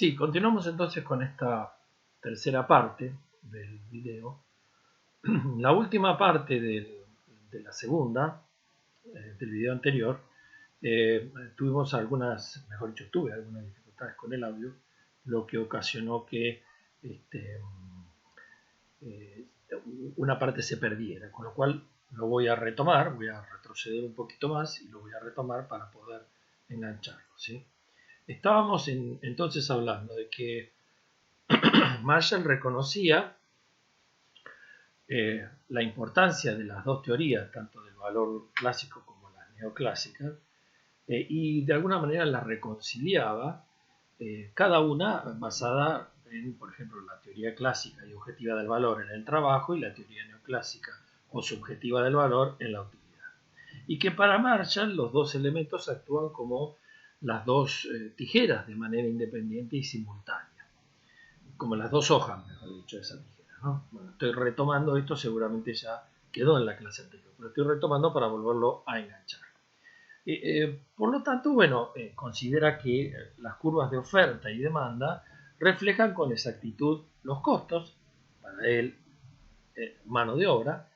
Sí, continuamos entonces con esta tercera parte del video. La última parte de la segunda, del video anterior, tuvimos algunas, mejor dicho, tuve algunas dificultades con el audio, lo que ocasionó que una parte se perdiera, con lo cual lo voy a retomar, voy a retroceder un poquito más y lo voy a retomar para poder engancharlo, ¿sí? Estábamos entonces hablando de que Marshall reconocía la importancia de las dos teorías, tanto del valor clásico como la neoclásica, y de alguna manera las reconciliaba, cada una basada en, por ejemplo, la teoría clásica y objetiva del valor en el trabajo y la teoría neoclásica o subjetiva del valor en la utilidad. Y que para Marshall los dos elementos actúan como las dos tijeras de manera independiente y simultánea, como las dos hojas, mejor dicho, de esa tijera, ¿no? Bueno, estoy retomando esto, seguramente ya quedó en la clase anterior, pero estoy retomando para volverlo a enganchar. Por lo tanto, bueno, considera que las curvas de oferta y demanda reflejan con exactitud los costos, para él, mano de obra,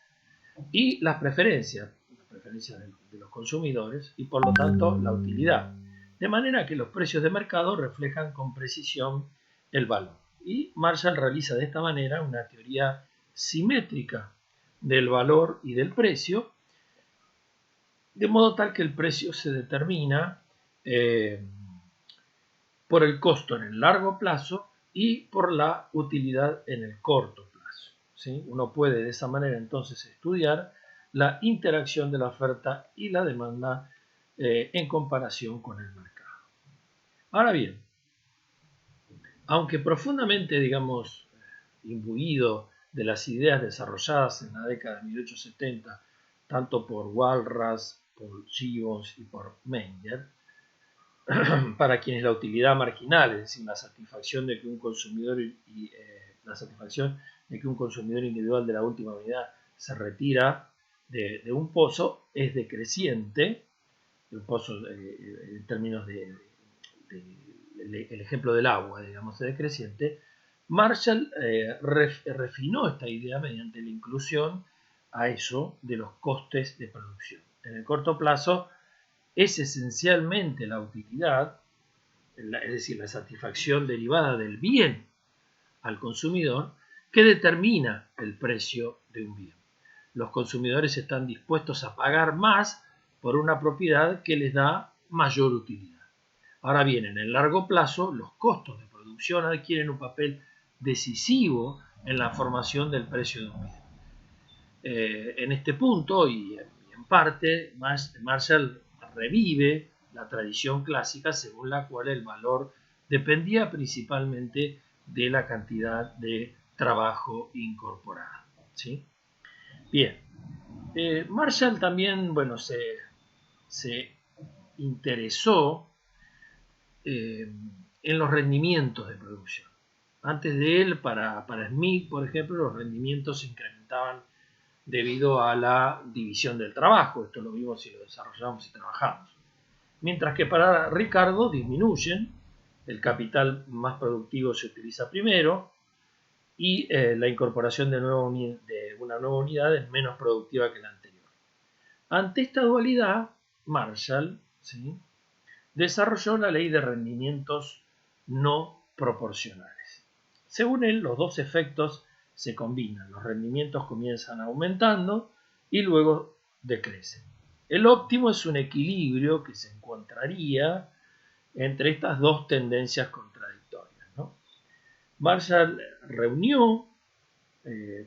y las preferencias de los consumidores y por lo tanto la utilidad. De manera que los precios de mercado reflejan con precisión el valor. Y Marshall realiza de esta manera una teoría simétrica del valor y del precio, de modo tal que el precio se determina por el costo en el largo plazo y por la utilidad en el corto plazo, ¿sí? Uno puede de esa manera entonces estudiar la interacción de la oferta y la demanda en comparación con el mercado. Ahora bien, aunque profundamente, digamos, imbuido de las ideas desarrolladas en la década de 1870, tanto por Walras, por Gibbons y por Menger, para quienes la utilidad marginal, es decir, la satisfacción de que un consumidor la satisfacción de que un consumidor individual de la última unidad se retira de un pozo, es decreciente. El pozo, en términos el ejemplo del agua, digamos, es decreciente. Marshall refinó esta idea mediante la inclusión a eso de los costes de producción. En el corto plazo es esencialmente la utilidad, es decir, la satisfacción derivada del bien al consumidor, que determina el precio de un bien. Los consumidores están dispuestos a pagar más por una propiedad que les da mayor utilidad. Ahora bien, en el largo plazo, los costos de producción adquieren un papel decisivo en la formación del precio de un bien. En este punto, y en parte, Marshall revive la tradición clásica según la cual el valor dependía principalmente de la cantidad de trabajo incorporado, ¿sí? Bien, Marshall también, bueno, se interesó en los rendimientos de producción. Antes de él, para Smith, por ejemplo, los rendimientos se incrementaban debido a la división del trabajo. Esto lo vimos si lo desarrollamos y trabajamos. Mientras que para Ricardo disminuyen, el capital más productivo se utiliza primero y la incorporación de una nueva unidad es menos productiva que la anterior. Ante esta dualidad, Marshall, ¿sí?, desarrolló la ley de rendimientos no proporcionales. Según él, los dos efectos se combinan. Los rendimientos comienzan aumentando y luego decrecen. El óptimo es un equilibrio que se encontraría entre estas dos tendencias contradictorias, ¿no? Marshall reunió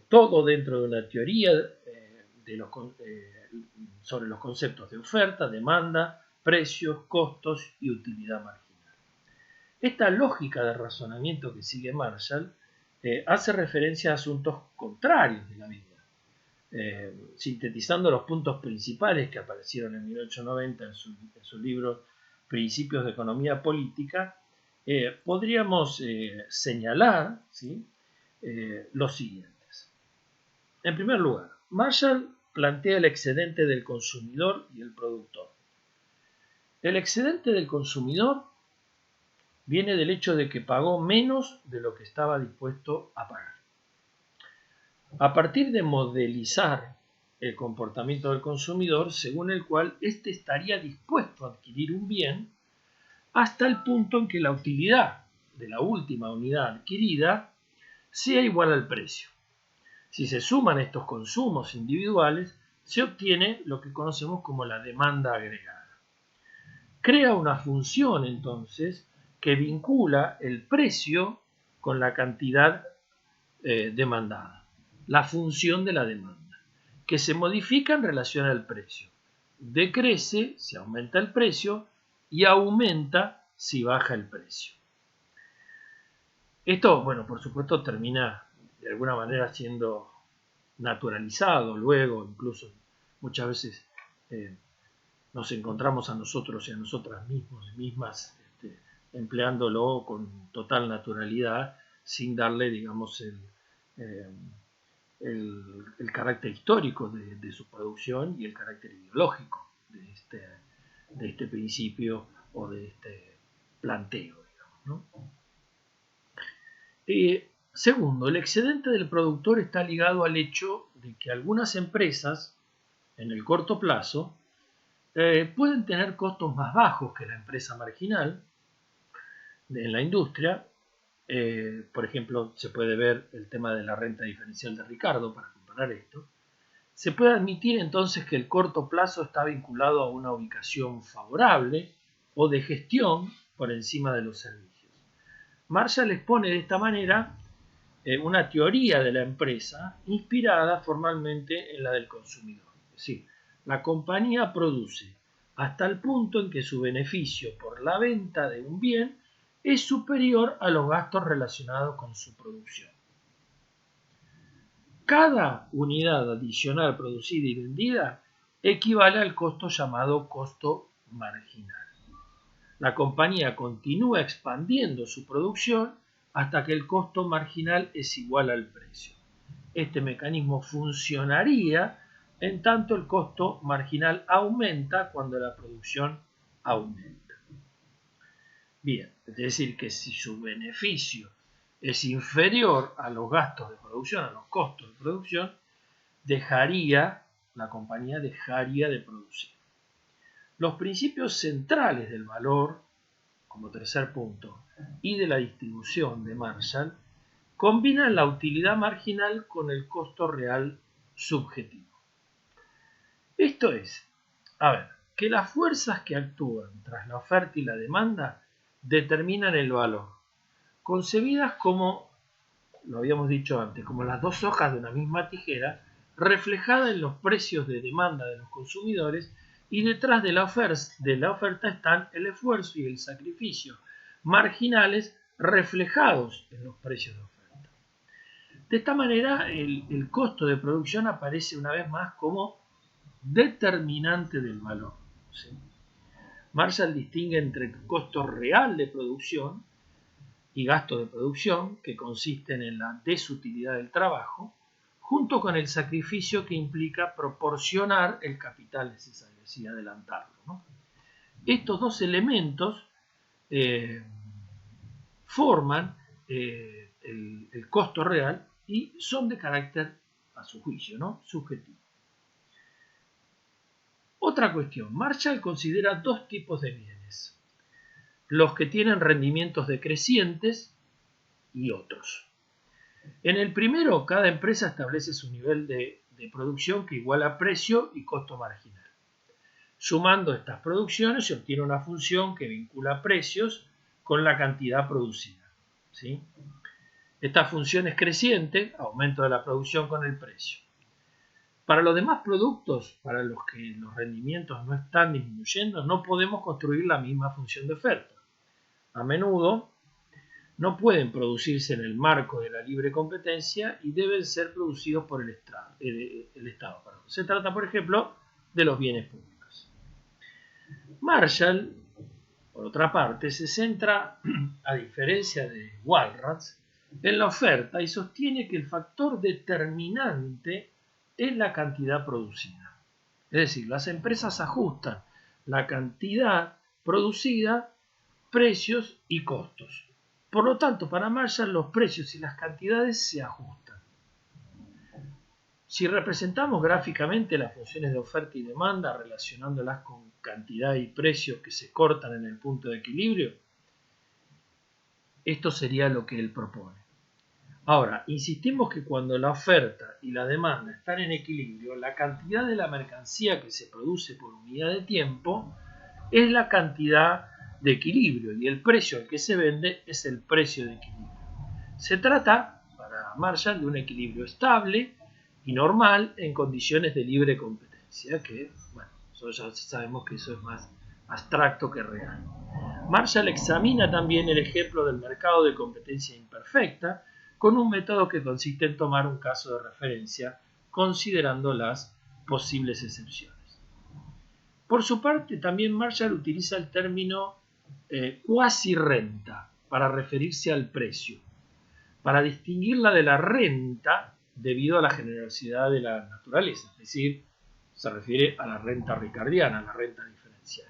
todo dentro de una teoría sobre los conceptos de oferta, demanda, precios, costos y utilidad marginal. Esta lógica de razonamiento que sigue Marshall hace referencia a asuntos contrarios de la vida. Sintetizando los puntos principales que aparecieron en 1890 en su libro Principios de Economía Política, podríamos señalar, ¿sí?, los siguientes. En primer lugar, Marshall plantea el excedente del consumidor y el productor. El excedente del consumidor viene del hecho de que pagó menos de lo que estaba dispuesto a pagar. A partir de modelizar el comportamiento del consumidor, según el cual éste estaría dispuesto a adquirir un bien hasta el punto en que la utilidad de la última unidad adquirida sea igual al precio. Si se suman estos consumos individuales, se obtiene lo que conocemos como la demanda agregada. Crea una función, entonces, que vincula el precio con la cantidad demandada, la función de la demanda, que se modifica en relación al precio. Decrece si aumenta el precio y aumenta si baja el precio. Esto, bueno, por supuesto termina de alguna manera siendo naturalizado luego, incluso muchas veces nos encontramos a nosotros y a nosotras mismas empleándolo con total naturalidad sin darle, digamos, el carácter histórico de su producción y el carácter ideológico de este principio o de este planteo, digamos, ¿no? Segundo, el excedente del productor está ligado al hecho de que algunas empresas, en el corto plazo, pueden tener costos más bajos que la empresa marginal en la industria. Por ejemplo, se puede ver el tema de la renta diferencial de Ricardo para comparar esto. Se puede admitir entonces que el corto plazo está vinculado a una ubicación favorable o de gestión por encima de los servicios. Marshall expone de esta manera una teoría de la empresa inspirada formalmente en la del consumidor. Es decir, la compañía produce hasta el punto en que su beneficio por la venta de un bien es superior a los gastos relacionados con su producción. Cada unidad adicional producida y vendida equivale al costo llamado costo marginal. La compañía continúa expandiendo su producción hasta que el costo marginal es igual al precio. Este mecanismo funcionaría en tanto el costo marginal aumenta cuando la producción aumenta. Bien, es decir, que si su beneficio es inferior a los gastos de producción, a los costos de producción, la compañía dejaría de producir. Los principios centrales del valor, como tercer punto, y de la distribución de Marshall, combinan la utilidad marginal con el costo real subjetivo. Esto es, que las fuerzas que actúan tras la oferta y la demanda determinan el valor, concebidas como, lo habíamos dicho antes, como las dos hojas de una misma tijera, reflejada en los precios de demanda de los consumidores, y detrás de la oferta están el esfuerzo y el sacrificio marginales reflejados en los precios de oferta. De esta manera, el costo de producción aparece una vez más como determinante del valor, ¿sí? Marshall distingue entre el costo real de producción y gasto de producción, que consisten en la desutilidad del trabajo, junto con el sacrificio que implica proporcionar el capital necesario, es decir, adelantarlo, ¿no? Estos dos elementos forman el costo real y son de carácter, a su juicio, ¿no?, subjetivo. Otra cuestión, Marshall considera dos tipos de bienes: los que tienen rendimientos decrecientes y otros. En el primero, cada empresa establece su nivel de producción que iguala precio y costo marginal. Sumando estas producciones se obtiene una función que vincula precios con la cantidad producida, ¿sí? Esta función es creciente, aumento de la producción con el precio. Para los demás productos, para los que los rendimientos no están disminuyendo, no podemos construir la misma función de oferta. A menudo no pueden producirse en el marco de la libre competencia y deben ser producidos por el Estado. Se trata, por ejemplo, de los bienes públicos. Marshall, por otra parte, se centra, a diferencia de Walras, en la oferta y sostiene que el factor determinante es la cantidad producida. Es decir, las empresas ajustan la cantidad producida precios y costos. Por lo tanto, para Marshall los precios y las cantidades se ajustan. Si representamos gráficamente las funciones de oferta y demanda relacionándolas con cantidad y precios que se cortan en el punto de equilibrio, esto sería lo que él propone. Ahora, insistimos que cuando la oferta y la demanda están en equilibrio, la cantidad de la mercancía que se produce por unidad de tiempo es la cantidad de equilibrio y el precio al que se vende es el precio de equilibrio. Se trata, para Marshall, de un equilibrio estable y normal en condiciones de libre competencia, que, bueno, ya sabemos que eso es más abstracto que real. Marshall examina también el ejemplo del mercado de competencia imperfecta con un método que consiste en tomar un caso de referencia considerando las posibles excepciones. Por su parte, también Marshall utiliza el término cuasi renta para referirse al precio, para distinguirla de la renta debido a la generosidad de la naturaleza, es decir, se refiere a la renta ricardiana, a la renta diferencial.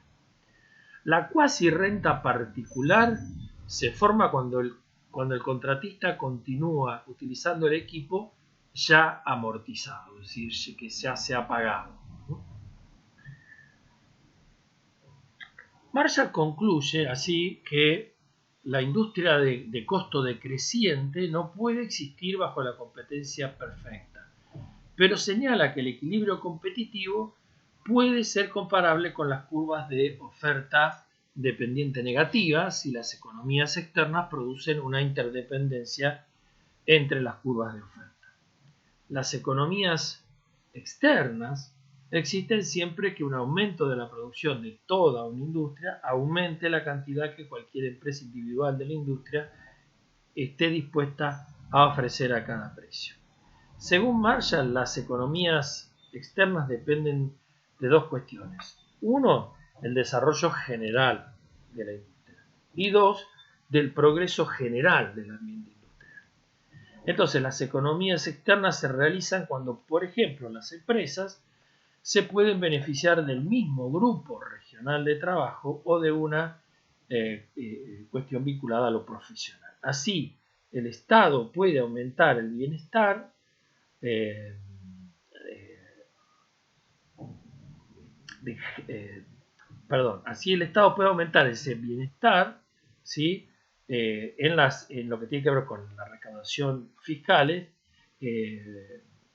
La cuasi renta particular se forma cuando el contratista continúa utilizando el equipo ya amortizado, es decir, que ya se ha pagado. Marshall concluye así que la industria de costo decreciente no puede existir bajo la competencia perfecta, pero señala que el equilibrio competitivo puede ser comparable con las curvas de oferta dependiente negativa si las economías externas producen una interdependencia entre las curvas de oferta. Las economías externas existen siempre que un aumento de la producción de toda una industria aumente la cantidad que cualquier empresa individual de la industria esté dispuesta a ofrecer a cada precio. Según Marshall, las economías externas dependen de dos cuestiones. Uno, el desarrollo general de la industria. Y dos, del progreso general del ambiente industrial. Entonces, las economías externas se realizan cuando, por ejemplo, las empresas se pueden beneficiar del mismo grupo regional de trabajo o de una cuestión vinculada a lo profesional. Así, el Estado puede aumentar el bienestar así el Estado puede aumentar ese bienestar, ¿sí? En lo que tiene que ver con la recaudación fiscales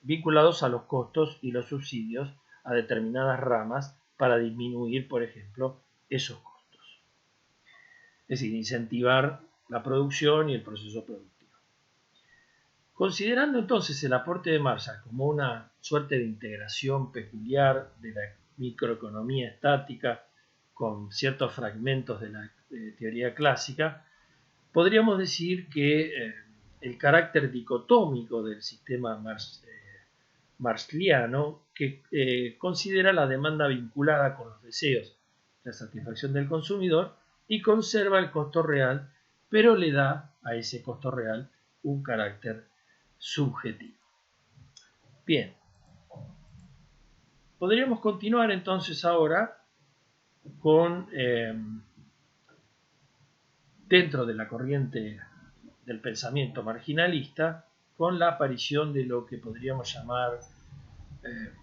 vinculados a los costos y los subsidios a determinadas ramas para disminuir, por ejemplo, esos costos. Es decir, incentivar la producción y el proceso productivo. Considerando entonces el aporte de Marshall como una suerte de integración peculiar de la microeconomía estática con ciertos fragmentos de la teoría clásica, podríamos decir que el carácter dicotómico del sistema marshalliano, que considera la demanda vinculada con los deseos, la satisfacción del consumidor y conserva el costo real, pero le da a ese costo real un carácter subjetivo. Bien, podríamos continuar entonces ahora con, dentro de la corriente del pensamiento marginalista, con la aparición de lo que podríamos llamar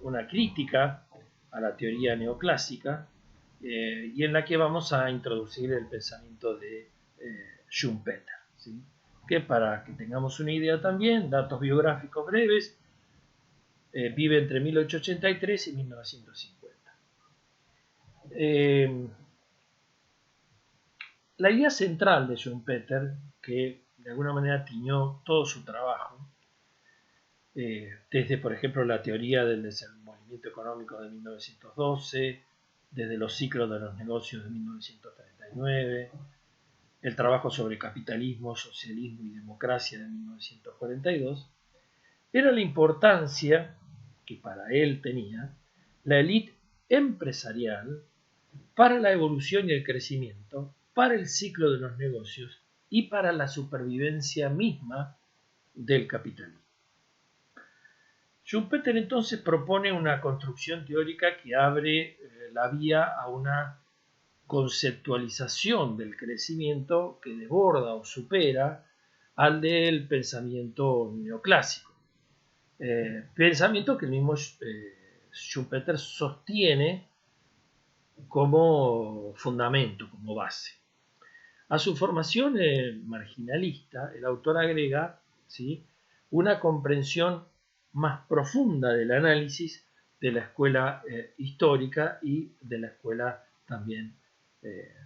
una crítica a la teoría neoclásica, y en la que vamos a introducir el pensamiento de Schumpeter, ¿sí? Que para que tengamos una idea también, datos biográficos breves, vive entre 1883 y 1950. La idea central de Schumpeter, que de alguna manera tiñó todo su trabajo, desde, por ejemplo, la teoría del desenvolvimiento económico de 1912, desde los ciclos de los negocios de 1939, el trabajo sobre capitalismo, socialismo y democracia de 1942, era la importancia que para él tenía la élite empresarial para la evolución y el crecimiento, para el ciclo de los negocios y para la supervivencia misma del capitalismo. Schumpeter entonces propone una construcción teórica que abre la vía a una conceptualización del crecimiento que desborda o supera al del pensamiento neoclásico. Pensamiento que el mismo Schumpeter sostiene como fundamento, como base. A su formación marginalista, el autor agrega, ¿sí?, una comprensión más profunda del análisis de la escuela histórica y de la escuela también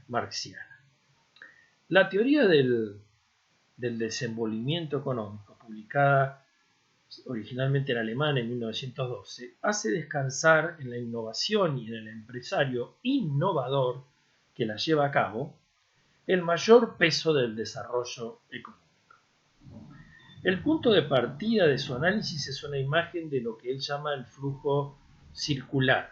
marxiana. La teoría del desenvolvimiento económico, publicada originalmente en alemán en 1912, hace descansar en la innovación y en el empresario innovador que la lleva a cabo el mayor peso del desarrollo económico. El punto de partida de su análisis es una imagen de lo que él llama el flujo circular,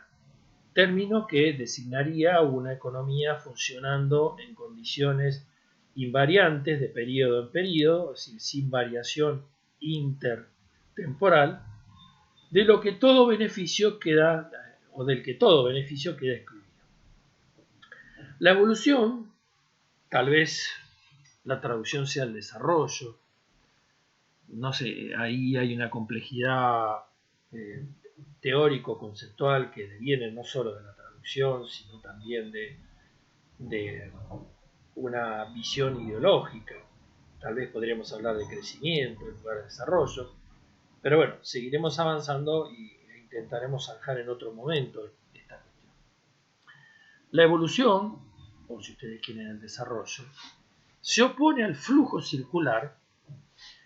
término que designaría una economía funcionando en condiciones invariantes de periodo en periodo, es decir, sin variación intertemporal, de lo que todo beneficio queda, o del que todo beneficio queda excluido. La evolución, tal vez la traducción sea el desarrollo, no sé, ahí hay una complejidad teórico-conceptual que deviene no solo de la traducción, sino también de una visión ideológica. Tal vez podríamos hablar de crecimiento en lugar de desarrollo, pero bueno, seguiremos avanzando e intentaremos zanjar en otro momento esta cuestión. La evolución, o si ustedes quieren el desarrollo, se opone al flujo circular,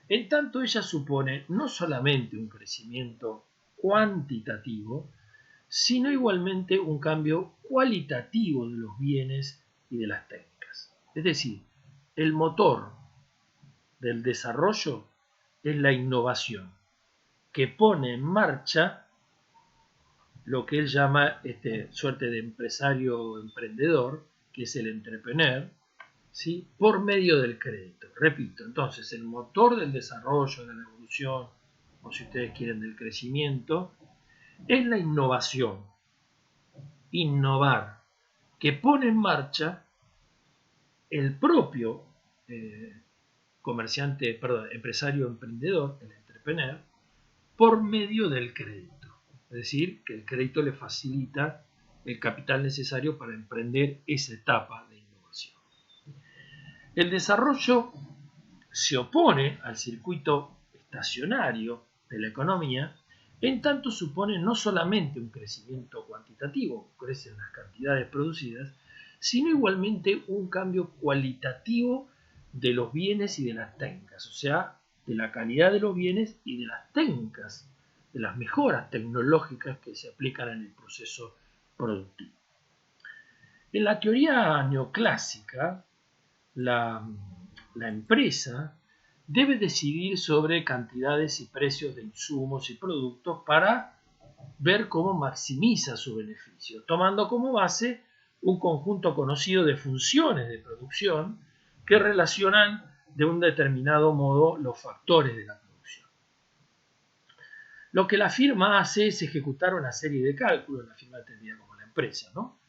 en tanto ella supone no solamente un crecimiento cuantitativo, sino igualmente un cambio cualitativo de los bienes y de las técnicas. Es decir, el motor del desarrollo es la innovación, que pone en marcha lo que él llama suerte de empresario emprendedor, que es el entrepreneur, ¿sí?, por medio del crédito. Repito, entonces el motor del desarrollo, de la evolución, o si ustedes quieren del crecimiento, es la innovación. Innovar, que pone en marcha el propio empresario emprendedor, el entrepreneur, por medio del crédito. Es decir, que el crédito le facilita el capital necesario para emprender esa etapa de innovación. El desarrollo se opone al circuito estacionario de la economía, en tanto supone no solamente un crecimiento cuantitativo, crecen las cantidades producidas, sino igualmente un cambio cualitativo de los bienes y de las técnicas, o sea, de la calidad de los bienes y de las técnicas, de las mejoras tecnológicas que se aplican en el proceso productivo. En la teoría neoclásica, la empresa debe decidir sobre cantidades y precios de insumos y productos para ver cómo maximiza su beneficio, tomando como base un conjunto conocido de funciones de producción que relacionan de un determinado modo los factores de la producción. Lo que la firma hace es ejecutar una serie de cálculos, la firma entendida como la empresa, ¿no?,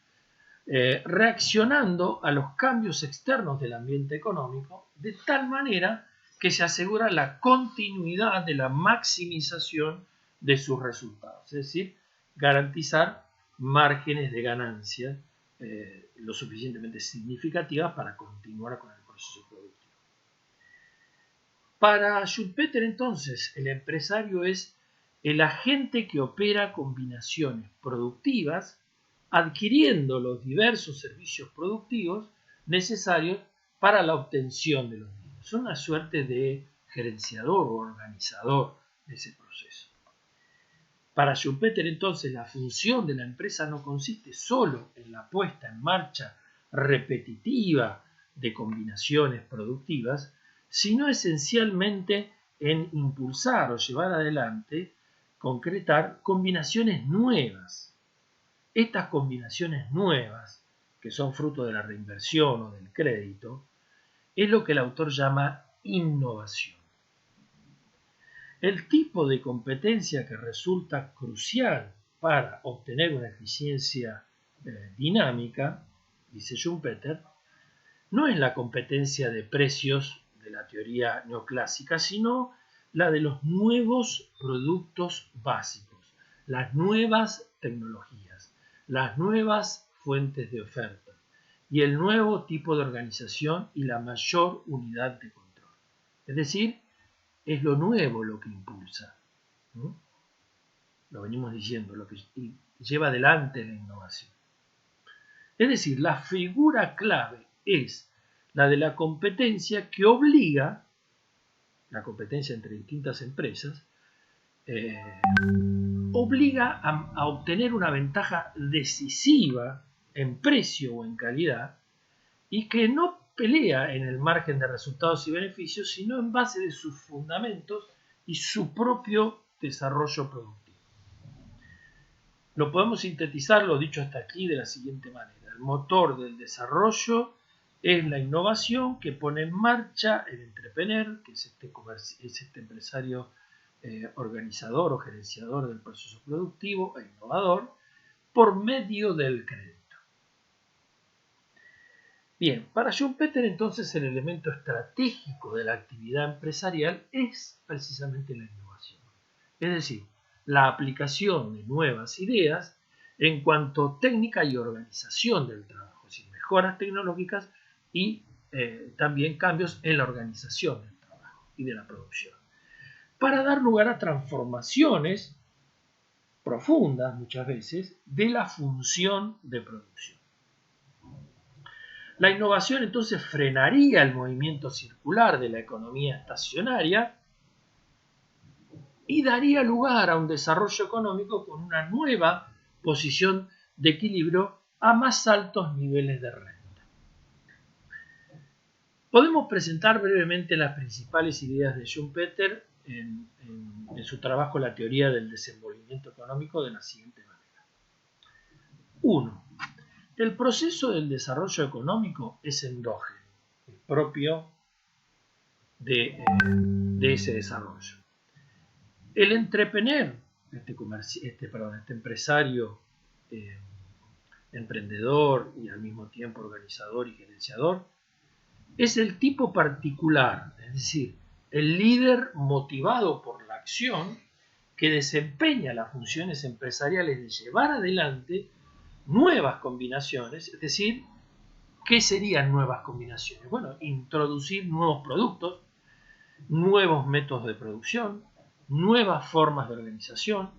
reaccionando a los cambios externos del ambiente económico de tal manera que se asegura la continuidad de la maximización de sus resultados, es decir, garantizar márgenes de ganancia lo suficientemente significativas para continuar con el proceso productivo. Para Schumpeter, entonces, el empresario es el agente que opera combinaciones productivas adquiriendo los diversos servicios productivos necesarios para la obtención de los mismos. Es una suerte de gerenciador o organizador de ese proceso. Para Schumpeter, entonces, la función de la empresa no consiste solo en la puesta en marcha repetitiva de combinaciones productivas, sino esencialmente en impulsar o llevar adelante, concretar combinaciones nuevas. Estas combinaciones nuevas, que son fruto de la reinversión o del crédito, es lo que el autor llama innovación. El tipo de competencia que resulta crucial para obtener una eficiencia dinámica dice Schumpeter, no es la competencia de precios de la teoría neoclásica, sino la de los nuevos productos básicos, las nuevas tecnologías, las nuevas fuentes de oferta y el nuevo tipo de organización y la mayor unidad de control. Es decir, es lo nuevo lo que impulsa, ¿no? Lo venimos diciendo, lo que lleva adelante la innovación. Es decir, la figura clave es la de la competencia que obliga, la competencia entre distintas empresas, obliga a obtener una ventaja decisiva en precio o en calidad y que no pelea en el margen de resultados y beneficios, sino en base de sus fundamentos y su propio desarrollo productivo. Lo podemos sintetizar, lo dicho hasta aquí, de la siguiente manera. El motor del desarrollo es la innovación que pone en marcha el entrepreneur, que es este empresario organizador o gerenciador del proceso productivo e innovador, por medio del crédito. Bien, para Schumpeter entonces el elemento estratégico de la actividad empresarial es precisamente la innovación. Es decir, la aplicación de nuevas ideas en cuanto a técnica y organización del trabajo, es decir, mejoras tecnológicas y también cambios en la organización del trabajo y de la producción, para dar lugar a transformaciones profundas muchas veces de la función de producción. La innovación entonces frenaría el movimiento circular de la economía estacionaria y daría lugar a un desarrollo económico con una nueva posición de equilibrio a más altos niveles de renta. Podemos presentar brevemente las principales ideas de Schumpeter en su trabajo La teoría del desenvolvimiento económico de la siguiente manera. 1. El proceso del desarrollo económico es endógeno, es propio de ese desarrollo. El entrepreneur, este empresario emprendedor y al mismo tiempo organizador y gerenciador, es el tipo particular, es decir, el líder motivado por la acción que desempeña las funciones empresariales de llevar adelante nuevas combinaciones, es decir, ¿qué serían nuevas combinaciones? Bueno, introducir nuevos productos, nuevos métodos de producción, nuevas formas de organización,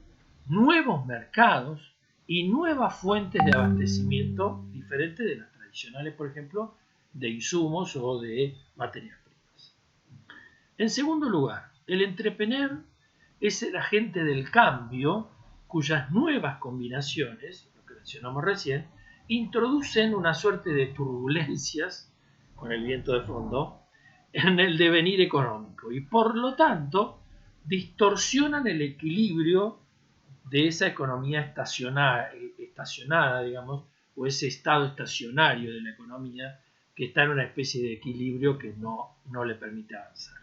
nuevos mercados y nuevas fuentes de abastecimiento diferentes de las tradicionales, por ejemplo, de insumos o de materias primas. En segundo lugar, el entrepreneur es el agente del cambio cuyas nuevas combinaciones, lo que mencionamos recién, introducen una suerte de turbulencias, con el viento de fondo, en el devenir económico y por lo tanto distorsionan el equilibrio de esa economía estacionada, digamos, o ese estado estacionario de la economía que está en una especie de equilibrio que no le permite avanzar.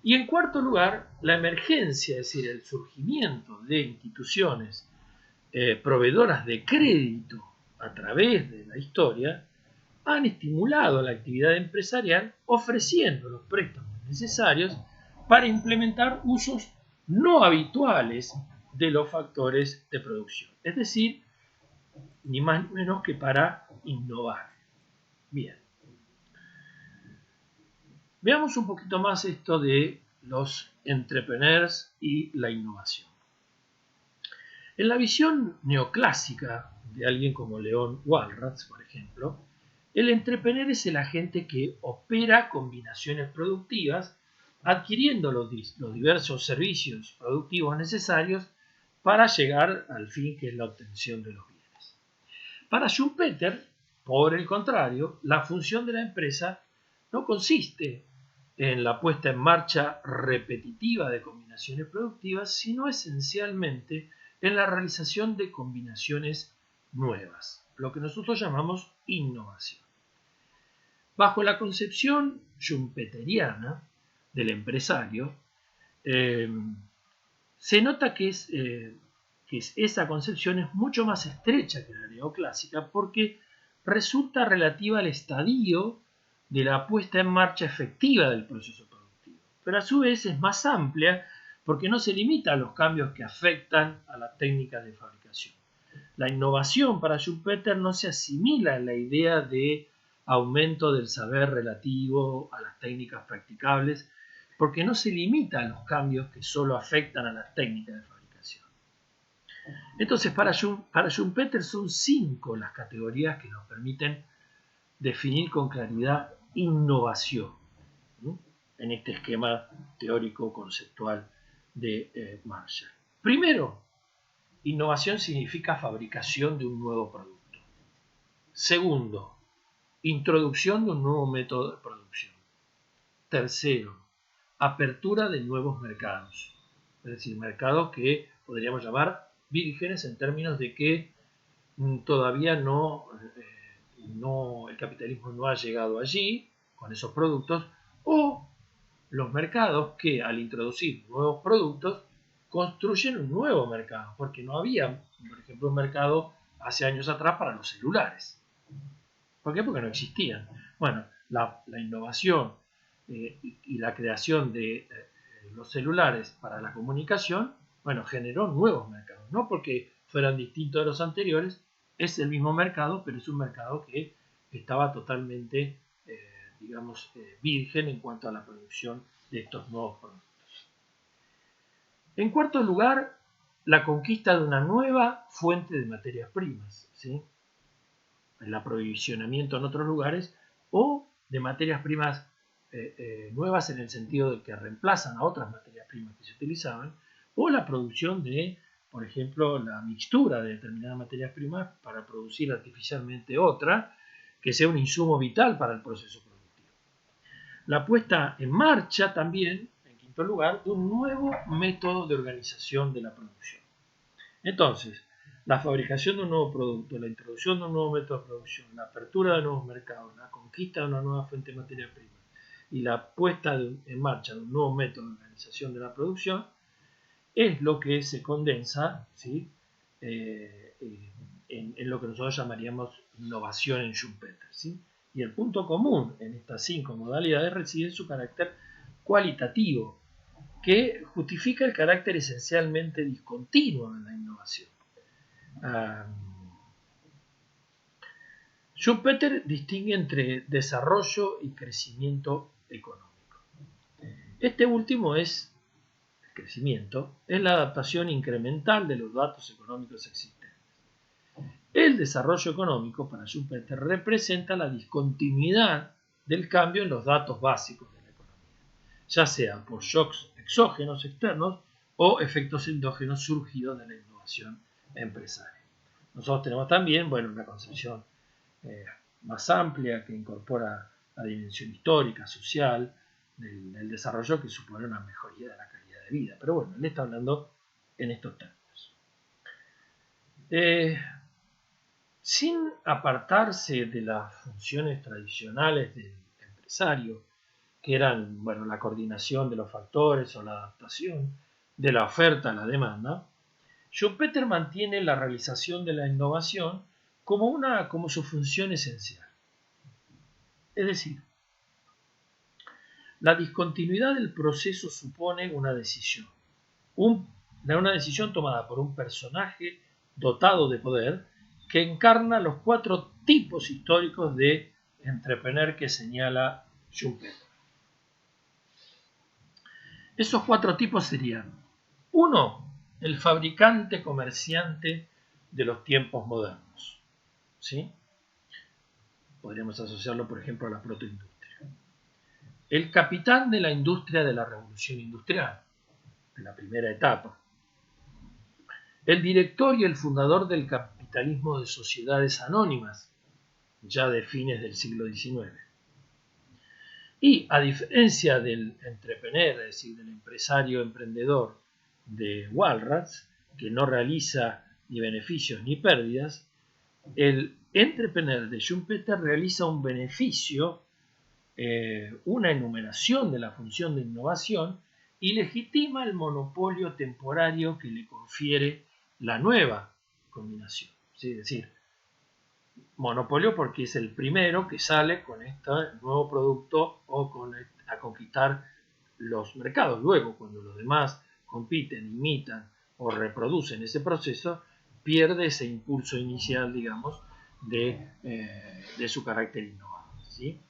Y en cuarto lugar, la emergencia, es decir, el surgimiento de instituciones proveedoras de crédito a través de la historia, han estimulado la actividad empresarial ofreciendo los préstamos necesarios para implementar usos no habituales de los factores de producción. Es decir, ni más ni menos que para innovar. Bien. Veamos un poquito más esto de los entrepreneurs y la innovación. En la visión neoclásica de alguien como Leon Walras, por ejemplo, el entrepreneur es el agente que opera combinaciones productivas, adquiriendo los diversos servicios productivos necesarios para llegar al fin que es la obtención de los bienes. Para Schumpeter, por el contrario, la función de la empresa no consiste en la puesta en marcha repetitiva de combinaciones productivas, sino esencialmente en la realización de combinaciones nuevas, lo que nosotros llamamos innovación. Bajo la concepción schumpeteriana del empresario, se nota que es esa concepción es mucho más estrecha que la neoclásica porque resulta relativa al estadio de la puesta en marcha efectiva del proceso productivo, pero a su vez es más amplia porque no se limita a los cambios que afectan a las técnicas de fabricación. La innovación para Schumpeter no se asimila a la idea de aumento del saber relativo a las técnicas practicables, porque no se limita a los cambios que solo afectan a las técnicas de fabricación. Entonces, para Schumpeter son 5 las categorías que nos permiten definir con claridad innovación, ¿no?, en este esquema teórico-conceptual de Marshall. Primero, innovación significa fabricación de un nuevo producto. Segundo, introducción de un nuevo método de producción. Tercero, apertura de nuevos mercados, es decir, mercados que podríamos llamar vírgenes en términos de que todavía el capitalismo no ha llegado allí con esos productos, o los mercados que al introducir nuevos productos construyen un nuevo mercado, porque no había, por ejemplo, un mercado hace años atrás para los celulares. ¿Por qué? Porque no existían. Bueno, la innovación y la creación de los celulares para la comunicación, bueno, generó nuevos mercados, no porque fueran distintos de los anteriores, es el mismo mercado, pero es un mercado que estaba totalmente, virgen en cuanto a la producción de estos nuevos productos. En cuarto lugar, la conquista de una nueva fuente de materias primas, ¿sí?, el aprovisionamiento en otros lugares, o de materias primas nuevas en el sentido de que reemplazan a otras materias primas que se utilizaban, o la producción de, por ejemplo, la mixtura de determinadas materias primas para producir artificialmente otra que sea un insumo vital para el proceso productivo. La puesta en marcha también, en quinto lugar, de un nuevo método de organización de la producción. Entonces, la fabricación de un nuevo producto, la introducción de un nuevo método de producción, la apertura de nuevos mercados, la conquista de una nueva fuente de materia prima y la puesta en marcha de un nuevo método de organización de la producción es lo que se condensa, ¿sí?, en lo que nosotros llamaríamos innovación en Schumpeter, ¿sí? Y el punto común en estas 5 modalidades reside en su carácter cualitativo, que justifica el carácter esencialmente discontinuo de la innovación. Schumpeter distingue entre desarrollo y crecimiento económico. Este último el crecimiento, es la adaptación incremental de los datos económicos existentes. El desarrollo económico, para Schumpeter, representa la discontinuidad del cambio en los datos básicos de la economía, ya sea por shocks exógenos externos o efectos endógenos surgidos de la innovación empresaria. Nosotros tenemos también, una concepción más amplia que incorpora la dimensión histórica, social del desarrollo, que supone una mejoría de la calidad de vida. Pero él está hablando en estos términos. Sin apartarse de las funciones tradicionales del empresario, que eran la coordinación de los factores o la adaptación de la oferta a la demanda, Schumpeter mantiene la realización de la innovación como su función esencial. Es decir, la discontinuidad del proceso supone una decisión tomada por un personaje dotado de poder que encarna los 4 tipos históricos de entrepreneur que señala Schumpeter. Esos 4 tipos serían: 1, el fabricante comerciante de los tiempos modernos, ¿sí? Podríamos asociarlo, por ejemplo, a la protoindustria. El capitán de la industria de la revolución industrial, de la primera etapa. El director y el fundador del capitalismo de sociedades anónimas, ya de fines del siglo XIX. Y a diferencia del entrepreneur, es decir, del empresario emprendedor de Walras, que no realiza ni beneficios ni pérdidas, el entrepreneur de Schumpeter realiza un beneficio, una enumeración de la función de innovación y legitima el monopolio temporario que le confiere la nueva combinación. ¿Sí? Es decir, monopolio porque es el primero que sale con este nuevo producto o a conquistar los mercados. Luego, cuando los demás compiten, imitan o reproducen ese proceso, pierde ese impulso inicial, digamos, de su carácter innovador. ¿Sí?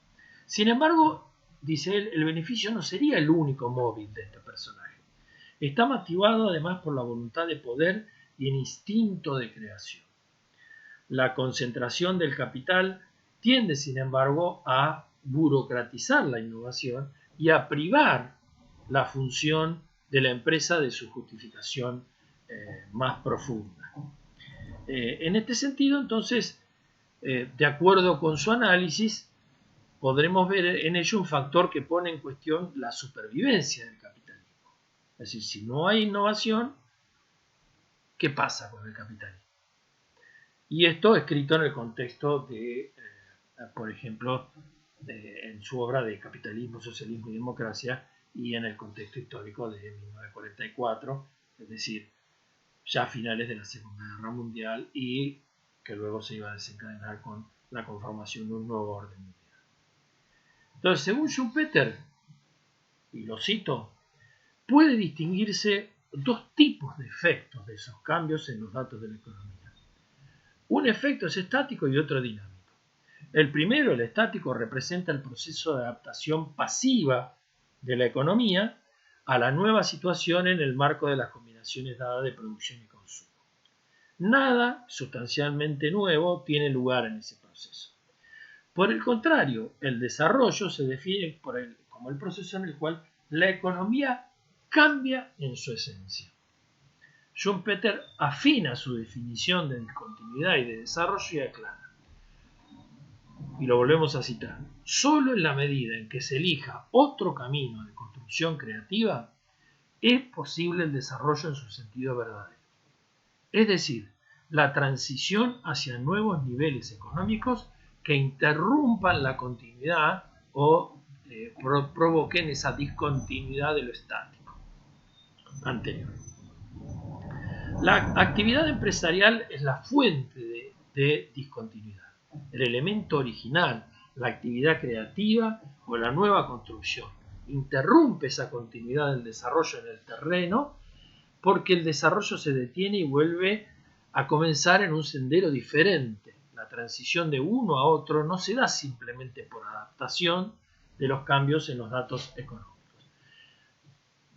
Sin embargo, dice él, el beneficio no sería el único móvil de este personaje. Está motivado además por la voluntad de poder y el instinto de creación. La concentración del capital tiende, sin embargo, a burocratizar la innovación y a privar la función de la empresa de su justificación más profunda. En este sentido, entonces, de acuerdo con su análisis, podremos ver en ello un factor que pone en cuestión la supervivencia del capitalismo. Es decir, si no hay innovación, ¿qué pasa con el capitalismo? Y esto escrito en el contexto de, por ejemplo, en su obra de Capitalismo, Socialismo y Democracia, y en el contexto histórico de 1944, es decir, ya a finales de la Segunda Guerra Mundial, y que luego se iba a desencadenar con la conformación de un nuevo orden mundial. Entonces, según Schumpeter, y lo cito, puede distinguirse dos tipos de efectos de esos cambios en los datos de la economía. Un efecto es estático y otro dinámico. El primero, el estático, representa el proceso de adaptación pasiva de la economía a la nueva situación en el marco de las combinaciones dadas de producción y consumo. Nada sustancialmente nuevo tiene lugar en ese proceso. Por el contrario, el desarrollo se define como el proceso en el cual la economía cambia en su esencia. Schumpeter afina su definición de discontinuidad y de desarrollo y aclara, y lo volvemos a citar, solo en la medida en que se elija otro camino de construcción creativa es posible el desarrollo en su sentido verdadero. Es decir, la transición hacia nuevos niveles económicos que interrumpan la continuidad o provoquen esa discontinuidad de lo estático anterior. La actividad empresarial es la fuente de discontinuidad, el elemento original, la actividad creativa o la nueva construcción. Interrumpe esa continuidad del desarrollo en el terreno porque el desarrollo se detiene y vuelve a comenzar en un sendero diferente. La transición de uno a otro no se da simplemente por adaptación de los cambios en los datos económicos.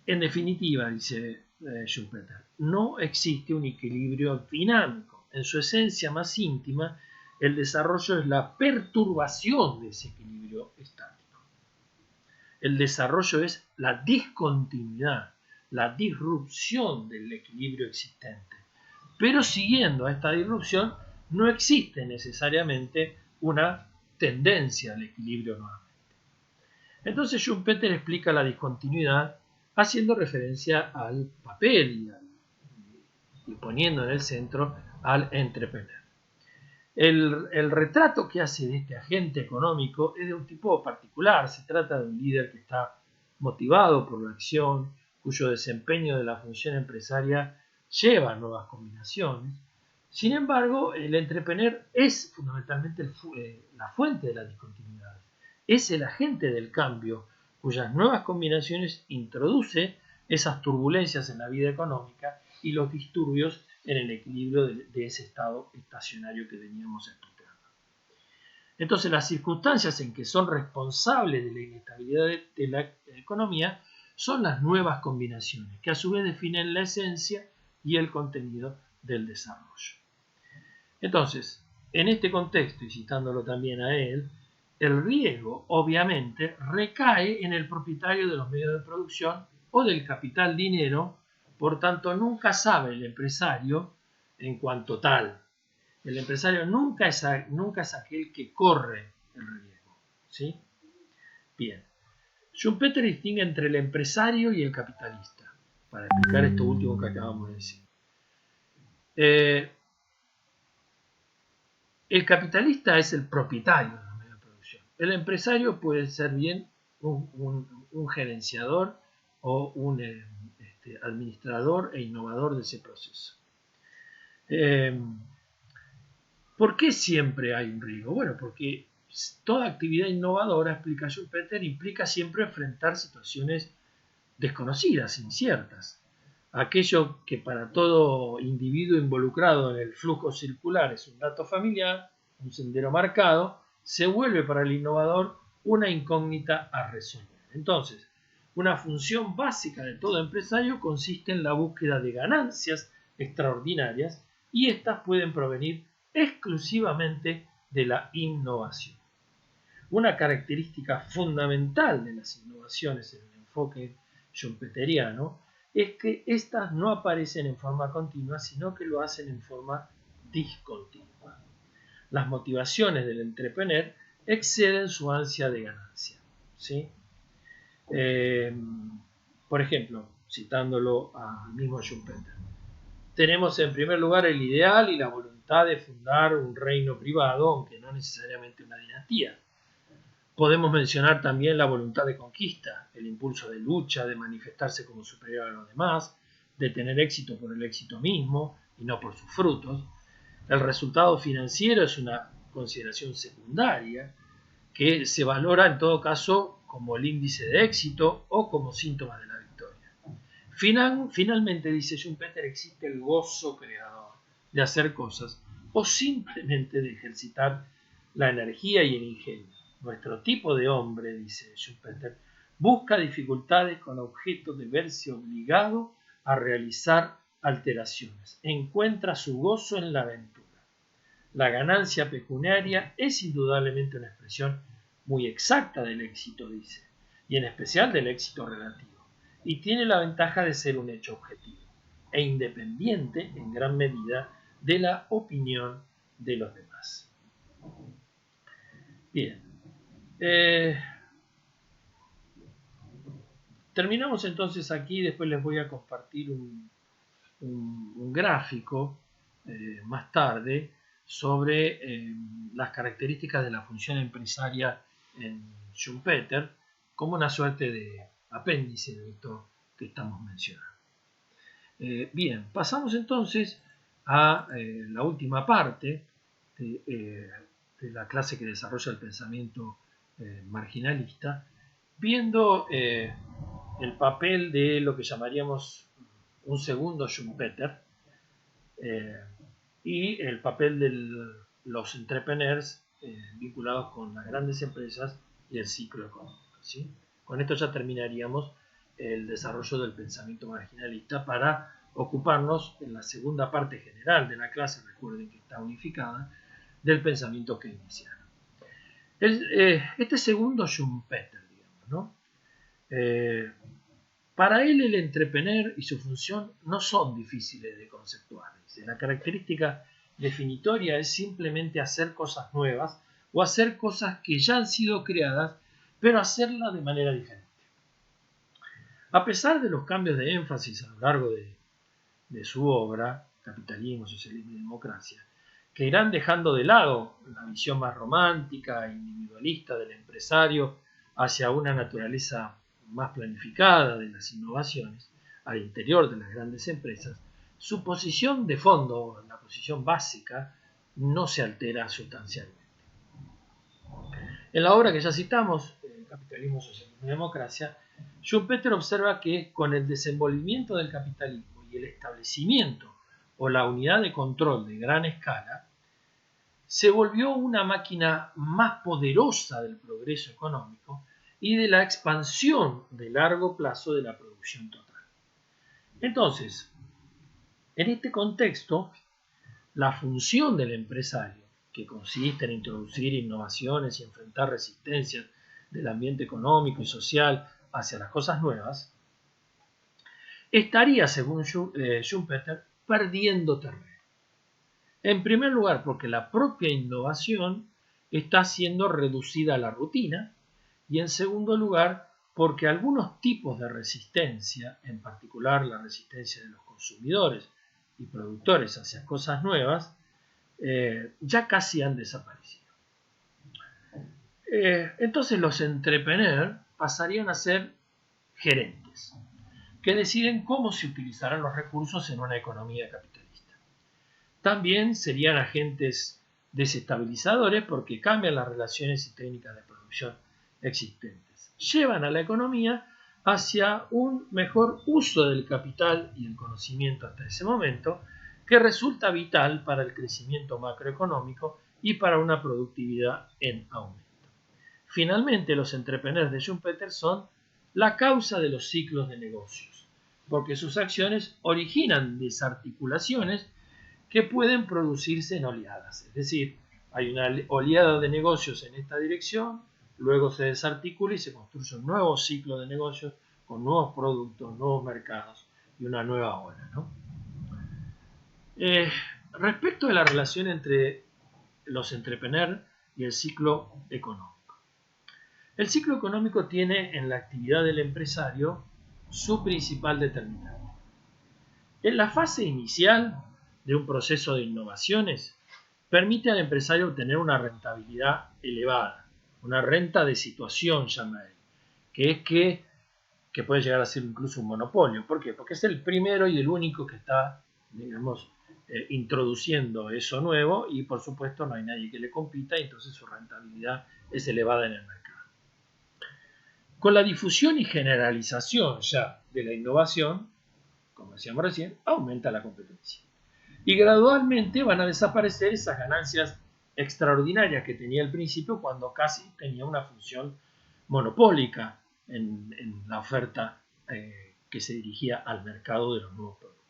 En definitiva, dice Schumpeter, no existe un equilibrio dinámico. En su esencia más íntima, el desarrollo es la perturbación de ese equilibrio estático. El desarrollo es la discontinuidad, la disrupción del equilibrio existente. Pero siguiendo a esta disrupción, no existe necesariamente una tendencia al equilibrio nuevamente. Entonces Schumpeter explica la discontinuidad haciendo referencia al papel y poniendo en el centro al entrepreneur. El retrato que hace de este agente económico es de un tipo particular. Se trata de un líder que está motivado por la acción, cuyo desempeño de la función empresaria lleva a nuevas combinaciones. Sin embargo, el entrepreneur es fundamentalmente la fuente de las discontinuidades. Es el agente del cambio cuyas nuevas combinaciones introduce esas turbulencias en la vida económica y los disturbios en el equilibrio de ese estado estacionario que veníamos explicando. Entonces, las circunstancias en que son responsables de la inestabilidad de la economía son las nuevas combinaciones, que a su vez definen la esencia y el contenido del desarrollo. Entonces, en este contexto, y citándolo también a él, el riesgo obviamente recae en el propietario de los medios de producción o del capital dinero, por tanto nunca sabe el empresario en cuanto tal. El empresario nunca es aquel que corre el riesgo. ¿Sí? Bien. Schumpeter distingue entre el empresario y el capitalista, para explicar esto último que acabamos de decir. El capitalista es el propietario de los medios de producción. El empresario puede ser bien un gerenciador o un administrador e innovador de ese proceso. Eh, ¿Por qué siempre hay un riesgo? Bueno, porque toda actividad innovadora, explica Schumpeter, implica siempre enfrentar situaciones desconocidas, inciertas. Aquello que para todo individuo involucrado en el flujo circular es un dato familiar, un sendero marcado, se vuelve para el innovador una incógnita a resolver. Entonces, una función básica de todo empresario consiste en la búsqueda de ganancias extraordinarias y estas pueden provenir exclusivamente de la innovación. Una característica fundamental de las innovaciones en el enfoque schumpeteriano es que éstas no aparecen en forma continua, sino que lo hacen en forma discontinua. Las motivaciones del entrepreneur exceden su ansia de ganancia. ¿Sí? Por ejemplo, citándolo al mismo Schumpeter, tenemos en primer lugar el ideal y la voluntad de fundar un reino privado, aunque no necesariamente una dinastía. Podemos mencionar también la voluntad de conquista, el impulso de lucha, de manifestarse como superior a los demás, de tener éxito por el éxito mismo y no por sus frutos. El resultado financiero es una consideración secundaria que se valora en todo caso como el índice de éxito o como síntoma de la victoria. Finalmente, dice Schumpeter, existe el gozo creador de hacer cosas o simplemente de ejercitar la energía y el ingenio. Nuestro tipo de hombre, dice Schumpeter, busca dificultades con objeto de verse obligado a realizar alteraciones. Encuentra su gozo en la aventura. La ganancia pecuniaria es indudablemente una expresión muy exacta del éxito, dice, y en especial del éxito relativo, y tiene la ventaja de ser un hecho objetivo e independiente en gran medida de la opinión de los demás. Bien, terminamos entonces aquí. Después les voy a compartir un gráfico más tarde sobre las características de la función empresaria en Schumpeter como una suerte de apéndice de esto que estamos mencionando. Bien, pasamos entonces a la última parte de la clase que desarrolla el pensamiento marginalista, viendo el papel de lo que llamaríamos un segundo Schumpeter y el papel de los entrepreneurs vinculados con las grandes empresas y el ciclo económico. ¿Sí? Con esto ya terminaríamos el desarrollo del pensamiento marginalista para ocuparnos en la segunda parte general de la clase, recuerden que está unificada, del pensamiento keynesiano. Este segundo Schumpeter, digamos, ¿no? Para él el entrepreneur y su función no son difíciles de conceptuar. La característica definitoria es simplemente hacer cosas nuevas o hacer cosas que ya han sido creadas, pero hacerlas de manera diferente. A pesar de los cambios de énfasis a lo largo de su obra, Capitalismo, Socialismo y Democracia, que irán dejando de lado la visión más romántica e individualista del empresario hacia una naturaleza más planificada de las innovaciones al interior de las grandes empresas, su posición de fondo, la posición básica, no se altera sustancialmente. En la obra que ya citamos, Capitalismo, Socialismo y Democracia, Schumpeter observa que con el desenvolvimiento del capitalismo y el establecimiento o la unidad de control de gran escala, se volvió una máquina más poderosa del progreso económico y de la expansión de largo plazo de la producción total. Entonces, en este contexto, la función del empresario, que consiste en introducir innovaciones y enfrentar resistencias del ambiente económico y social hacia las cosas nuevas, estaría, según Schumpeter, perdiendo terreno. En primer lugar, porque la propia innovación está siendo reducida a la rutina, y en segundo lugar, porque algunos tipos de resistencia, en particular la resistencia de los consumidores y productores hacia cosas nuevas, ya casi han desaparecido. Entonces los entrepreneurs pasarían a ser gerentes, que deciden cómo se utilizarán los recursos en una economía capitalista. También serían agentes desestabilizadores porque cambian las relaciones y técnicas de producción existentes. Llevan a la economía hacia un mejor uso del capital y el conocimiento hasta ese momento, que resulta vital para el crecimiento macroeconómico y para una productividad en aumento. Finalmente, los entrepreneurs de Schumpeter son la causa de los ciclos de negocios, porque sus acciones originan desarticulaciones que pueden producirse en oleadas. Es decir, hay una oleada de negocios en esta dirección, luego se desarticula y se construye un nuevo ciclo de negocios con nuevos productos, nuevos mercados y una nueva ola, ¿no? Respecto de la relación entre los entrepreneurs y el ciclo económico. El ciclo económico tiene en la actividad del empresario su principal determinante. En la fase inicial de un proceso de innovaciones, permite al empresario obtener una rentabilidad elevada, una renta de situación, llama él, que puede llegar a ser incluso un monopolio. ¿Por qué? Porque es el primero y el único que está, digamos, introduciendo eso nuevo y por supuesto no hay nadie que le compita y entonces su rentabilidad es elevada en el mercado. Con la difusión y generalización ya de la innovación, como decíamos recién, aumenta la competencia. Y gradualmente van a desaparecer esas ganancias extraordinarias que tenía al principio cuando casi tenía una función monopólica en la oferta que se dirigía al mercado de los nuevos productos.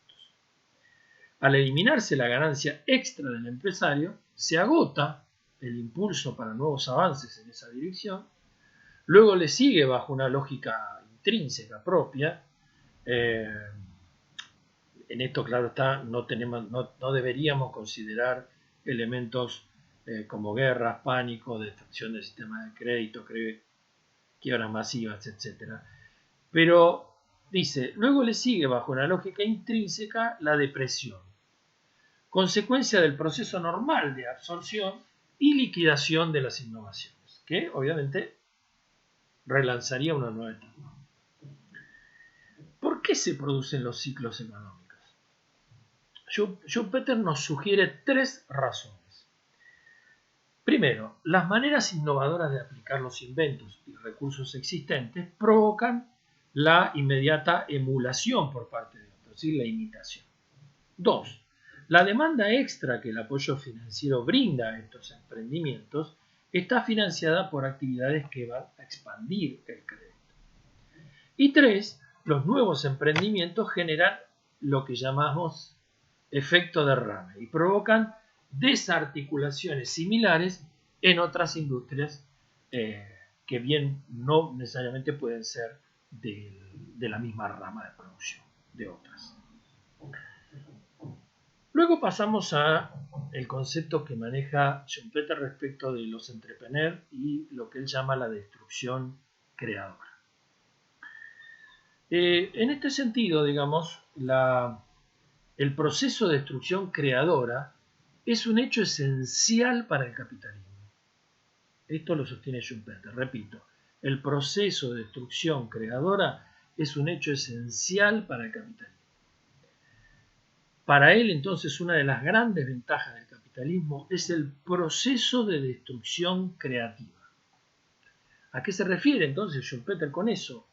Al eliminarse la ganancia extra del empresario, se agota el impulso para nuevos avances en esa dirección, luego le sigue bajo una lógica intrínseca propia. En esto, claro está, no deberíamos considerar elementos como guerras, pánico, destrucción del sistema de crédito, quiebras masivas, etc. Pero dice, luego le sigue bajo una lógica intrínseca la depresión, consecuencia del proceso normal de absorción y liquidación de las innovaciones, que obviamente relanzaría una nueva etapa. ¿Por qué se producen los ciclos económicos? Schumpeter nos sugiere 3 razones. Primero, las maneras innovadoras de aplicar los inventos y recursos existentes provocan la inmediata emulación por parte de otros, es decir, la imitación. 2. La demanda extra que el apoyo financiero brinda a estos emprendimientos está financiada por actividades que van a expandir el crédito. Y 3. Los nuevos emprendimientos generan lo que llamamos efecto derrame y provocan desarticulaciones similares en otras industrias que bien no necesariamente pueden ser de la misma rama de producción de otras. Luego pasamos al concepto que maneja Schumpeter respecto de los entrepreneurs y lo que él llama la destrucción creadora. En este sentido, digamos, el proceso de destrucción creadora es un hecho esencial para el capitalismo. Esto lo sostiene Schumpeter. Repito, el proceso de destrucción creadora es un hecho esencial para el capitalismo. Para él, entonces, una de las grandes ventajas del capitalismo es el proceso de destrucción creativa. ¿A qué se refiere entonces Schumpeter con eso?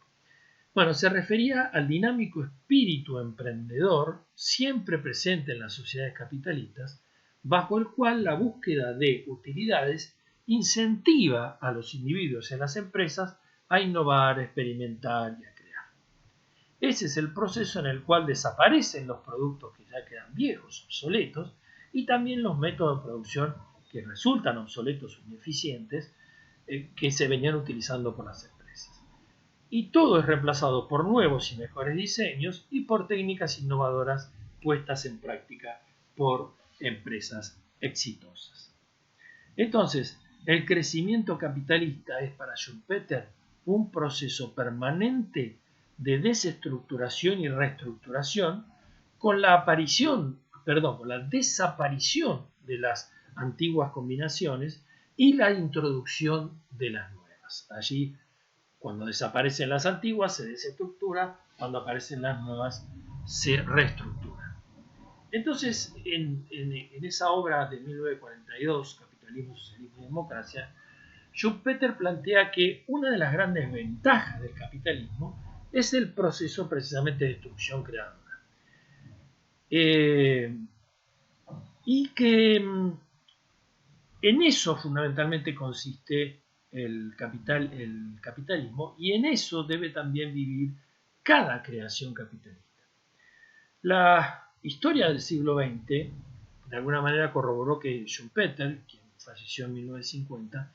Bueno, se refería al dinámico espíritu emprendedor siempre presente en las sociedades capitalistas, bajo el cual la búsqueda de utilidades incentiva a los individuos en las empresas a innovar, a experimentar y a crear. Ese es el proceso en el cual desaparecen los productos que ya quedan viejos, obsoletos, y también los métodos de producción que resultan obsoletos o ineficientes que se venían utilizando por las empresas. Y todo es reemplazado por nuevos y mejores diseños y por técnicas innovadoras puestas en práctica por empresas exitosas. Entonces, el crecimiento capitalista es para Schumpeter un proceso permanente de desestructuración y reestructuración con la desaparición de las antiguas combinaciones y la introducción de las nuevas. Allí, cuando desaparecen las antiguas, se desestructura, cuando aparecen las nuevas, se reestructura. Entonces, en esa obra de 1942, Capitalismo, Socialismo y Democracia, Schumpeter plantea que una de las grandes ventajas del capitalismo es el proceso precisamente de destrucción creadora. Y que en eso fundamentalmente consiste el capitalismo, y en eso debe también vivir cada creación capitalista. La historia del siglo XX de alguna manera corroboró que Schumpeter, quien falleció en 1950,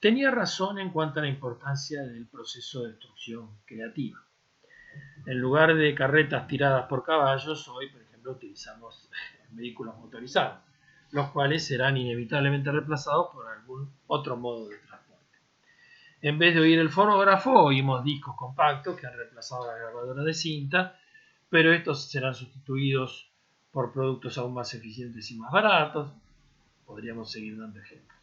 tenía razón en cuanto a la importancia del proceso de destrucción creativa. En lugar de carretas tiradas por caballos, hoy, por ejemplo, utilizamos vehículos motorizados, los cuales serán inevitablemente reemplazados por algún otro modo de transporte. En vez de oír el fonógrafo, oímos discos compactos que han reemplazado la grabadora de cinta, pero estos serán sustituidos por productos aún más eficientes y más baratos. Podríamos seguir dando ejemplos.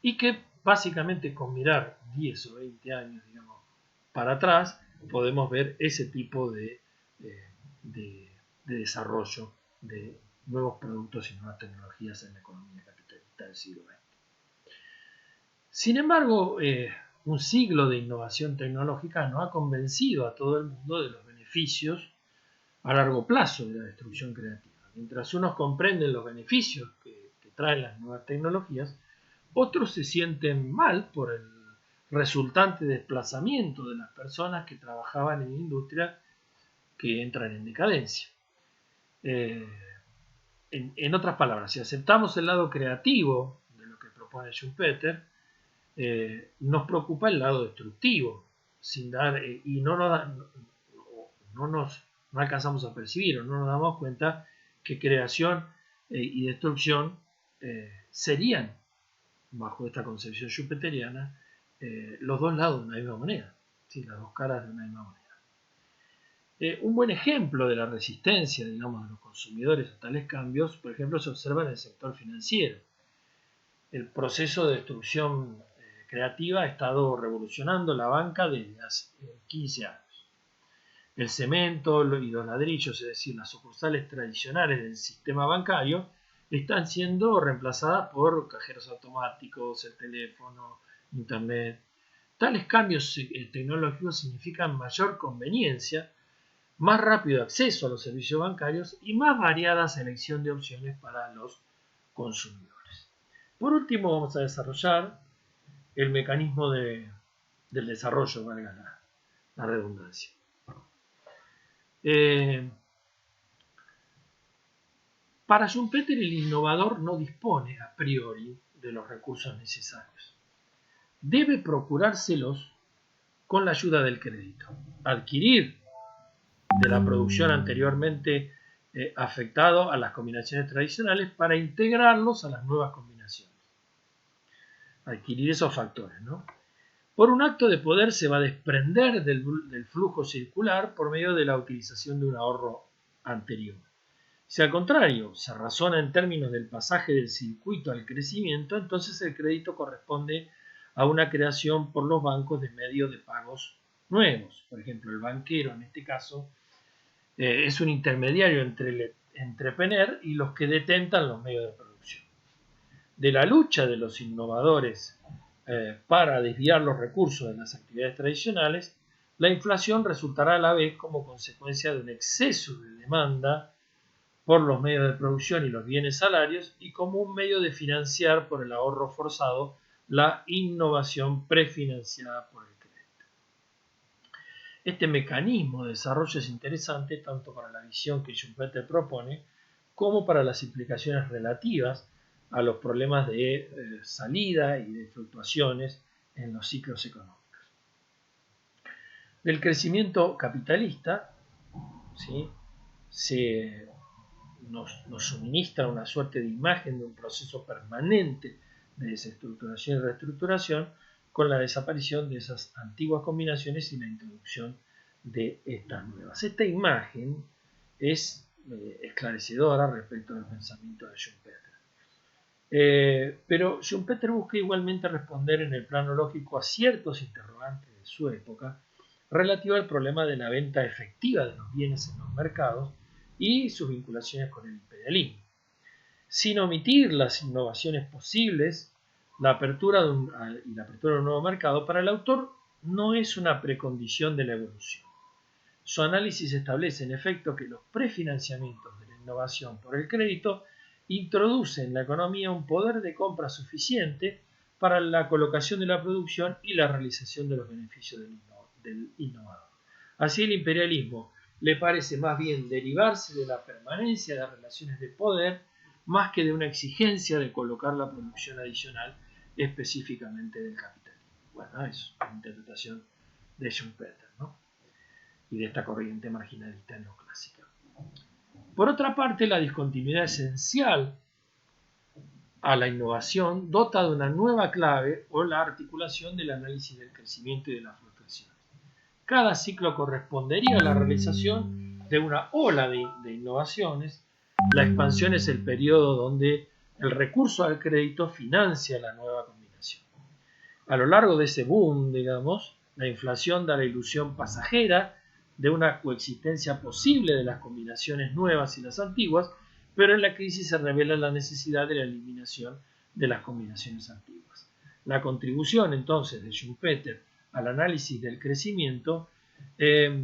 Y que básicamente con mirar 10 o 20 años, digamos, para atrás, podemos ver ese tipo de desarrollo de nuevos productos y nuevas tecnologías en la economía capitalista del siglo XX. Sin embargo, un siglo de innovación tecnológica no ha convencido a todo el mundo de los beneficios a largo plazo de la destrucción creativa. Mientras unos comprenden los beneficios que traen las nuevas tecnologías, otros se sienten mal por el resultante desplazamiento de las personas que trabajaban en industria que entran en decadencia. En otras palabras, si aceptamos el lado creativo de lo que propone Schumpeter, nos preocupa el lado destructivo, sin dar, y no alcanzamos a percibir o no nos damos cuenta que creación y destrucción serían, bajo esta concepción schumpeteriana, los dos lados de una misma moneda, ¿sí? Las dos caras de una misma moneda. Un buen ejemplo de la resistencia, digamos, de los consumidores a tales cambios, por ejemplo, se observa en el sector financiero. El proceso de destrucción creativa ha estado revolucionando la banca desde hace 15 años. El cemento y los ladrillos, es decir, las sucursales tradicionales del sistema bancario, están siendo reemplazadas por cajeros automáticos, el teléfono, internet. Tales cambios tecnológicos significan mayor conveniencia, más rápido acceso a los servicios bancarios y más variada selección de opciones para los consumidores. Por último, vamos a desarrollar el mecanismo del desarrollo, valga la redundancia. Para Schumpeter, el innovador no dispone a priori de los recursos necesarios. Debe procurárselos con la ayuda del crédito. Adquirir de la producción anteriormente afectado a las combinaciones tradicionales para integrarlos a las nuevas combinaciones. Adquirir esos factores, ¿no? Por un acto de poder se va a desprender del flujo circular por medio de la utilización de un ahorro anterior. Si al contrario se razona en términos del pasaje del circuito al crecimiento, entonces el crédito corresponde a una creación por los bancos de medios de pagos nuevos. Por ejemplo, el banquero en este caso es un intermediario entre el entrepreneur y los que detentan los medios de producción. De la lucha de los innovadores para desviar los recursos de las actividades tradicionales, la inflación resultará a la vez como consecuencia de un exceso de demanda por los medios de producción y los bienes salarios y como un medio de financiar por el ahorro forzado la innovación prefinanciada por el crédito. Este mecanismo de desarrollo es interesante tanto para la visión que Schumpeter propone como para las implicaciones relativas a los problemas de salida y de fluctuaciones en los ciclos económicos. Del crecimiento capitalista, ¿sí?, nos suministra una suerte de imagen de un proceso permanente de desestructuración y reestructuración con la desaparición de esas antiguas combinaciones y la introducción de estas nuevas. Esta imagen es esclarecedora respecto del pensamiento de Schumpeter. Pero Schumpeter busca igualmente responder en el plano lógico a ciertos interrogantes de su época, relativa al problema de la venta efectiva de los bienes en los mercados y sus vinculaciones con el imperialismo. Sin omitir las innovaciones posibles, la apertura de un nuevo mercado para el autor no es una precondición de la evolución. Su análisis establece en efecto que los prefinanciamientos de la innovación por el crédito introducen en la economía un poder de compra suficiente para la colocación de la producción y la realización de los beneficios del innovador. Así, el imperialismo le parece más bien derivarse de la permanencia de relaciones de poder más que de una exigencia de colocar la producción adicional específicamente del capitalismo. Bueno, es una interpretación de Schumpeter, ¿no? Y de esta corriente marginalista neoclásica. Por otra parte, la discontinuidad esencial a la innovación dota de una nueva clave o la articulación del análisis del crecimiento y de las fluctuaciones. Cada ciclo correspondería a la realización de una ola de innovaciones. La expansión es el periodo donde el recurso al crédito financia la nueva combinación. A lo largo de ese boom, digamos, la inflación da la ilusión pasajera de una coexistencia posible de las combinaciones nuevas y las antiguas, pero en la crisis se revela la necesidad de la eliminación de las combinaciones antiguas. La contribución entonces de Schumpeter al análisis del crecimiento es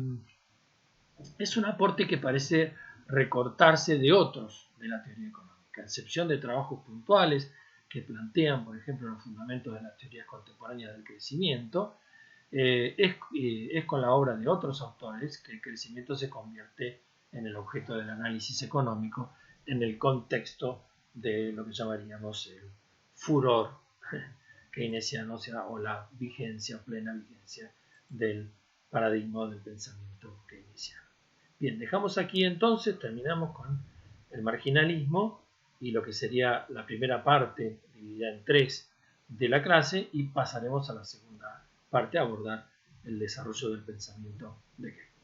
un aporte que parece recortarse de otros de la teoría económica, a excepción de trabajos puntuales que plantean, por ejemplo, los fundamentos de las teorías contemporáneas del crecimiento. Es con la obra de otros autores que el crecimiento se convierte en el objeto del análisis económico en el contexto de lo que llamaríamos el furor keynesiano, o la vigencia, plena vigencia del paradigma del pensamiento keynesiano. Bien, dejamos aquí entonces, terminamos con el marginalismo y lo que sería la primera parte dividida en 3 de la clase, y pasaremos a la segunda parte a abordar el desarrollo del pensamiento de Keynes.